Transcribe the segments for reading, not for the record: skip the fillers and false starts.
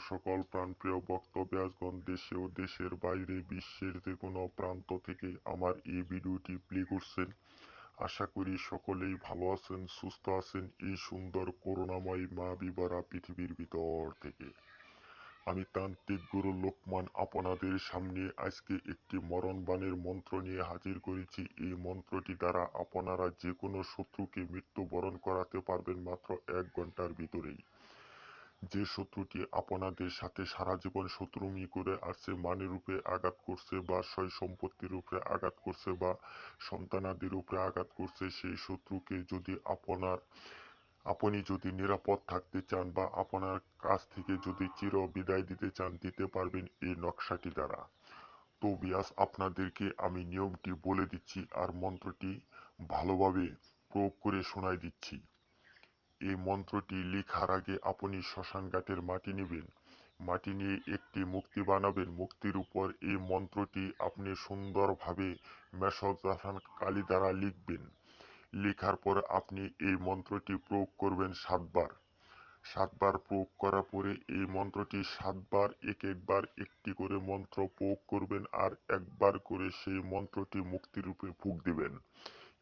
সকল প্রাণপ্রিয় বক্তব্যাসগণ, দেশে ও দেশের বাইরে বিশ্বের যে কোনো প্রান্ত থেকে আমার এই ভিডিওটি প্লে করছেন। আশা করি সকলেই ভালো আছেন, সুস্থ আছেন এই সুন্দর করুণাময় মা বিবরা পৃথিবীর ভিতর থেকে। আমি তান্ত্রিক গুরু লোকমান আপনাদের সামনে আজকে একটি মরণবাণীর মন্ত্র নিয়ে হাজির করেছি। এই মন্ত্রটি দ্বারা আপনারা যে কোনো শত্রুকে মৃত্যুবরণ করাতে পারবেন মাত্র 1 ঘন্টার ভিতরেই। যে শত্রুটি আপনাদের সাথে সারা জীবন শত্রুমি করে আসছে, মানের উপরে আঘাত করছে বা সয় সম্পত্তির উপরে আঘাত করছে বা সন্তানাদির উপরে আঘাত করছে, সেই শত্রুকে যদি আপনি যদি নিরাপদ থাকতে চান বা আপনার কাছ থেকে যদি চির বিদায় দিতে চান, দিতে পারবেন এই নকশাটি দ্বারা। তো বিয়াস, আপনাদেরকে আমি নিয়মটি বলে দিচ্ছি আর মন্ত্রটি ভালোভাবে প্রয়োগ করে শোনাই দিচ্ছি। এই মন্ত্রটি লেখার আগে আপনি শ্মশান ঘাটের মাটি নেবেন। মাটি নিয়ে একটি মূর্তি বানাবেন। মূর্তির উপর এই মন্ত্রটি আপনি সুন্দরভাবে মেশজাফান কালি দ্বারা লিখবেন। লেখার পর আপনি এই মন্ত্রটি প্রয়োগ করবেন 7 বার। 7 বার প্রয়োগ করার পরে এই মন্ত্রটি 7 বার একবার একটি করে মন্ত্র প্রয়োগ করবেন আর একবার করে সেই মন্ত্রটি মুক্তির রূপে ফুঁক দিবেন।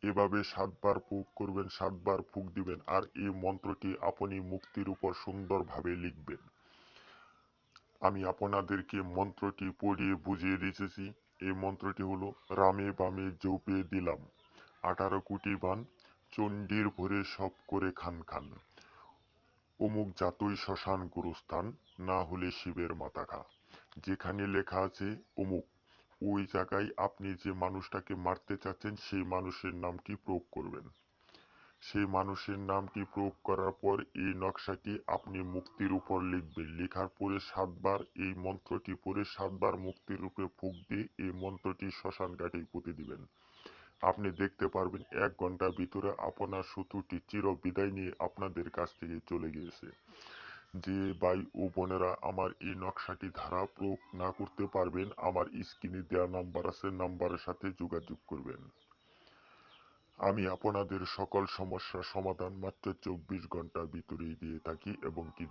এভাবে 7 বার প্রয়োগ করবেন, 7 বার ফুঁক দিবেন আর এই মন্ত্রটি আপনি মুক্তির উপর সুন্দরভাবে লিখবেন। আমি আপনাদেরকে মন্ত্রটি পড়িয়ে বুঝিয়ে দিতেছি। এই মন্ত্রটি হলো: রামে বামে জপে দিলাম 18 কোটি বান, চণ্ডীর ভরে সব করে খান খান, অমুক জাতই শ্মশান গুরুস্থান, না হলে শিবের মাথা খা। যেখানে লেখা আছে অমুক, ওই জায়গায় আপনি যে মানুষটাকে মারতে চাচ্ছেন সেই মানুষের নামটি প্রয়োগ করবেন। সেই মানুষের নামটি প্রয়োগ করার পর এই নকশাটি আপনি মুক্তির উপর লিখবেন। লেখার পরে 7 বার এই মন্ত্রটি পড়ে 7 বার মুক্তির রূপে ফুঁক দিয়ে এই মন্ত্রটি শ্মশান ঘাটে পুঁতে দিবেন। আপনি দেখতে পারবেন 1 ঘন্টার ভিতরে আপনার শত্রুটি চির বিদায় নিয়ে আপনাদের কাছ থেকে চলে গিয়েছে। যে ভাই ও বোনেরা আমার এই নকশাটি ধারা প্রয়োগ না করতে পারবেন, আমার স্ক্রিনে দেওয়া নাম্বার আছে, নাম্বারের সাথে যোগাযোগ করবেন। আমি আপনাদের সকল সমস্যার সমাধান মাত্র 24 ঘন্টার ভিতরেই দিয়ে থাকি এবং কি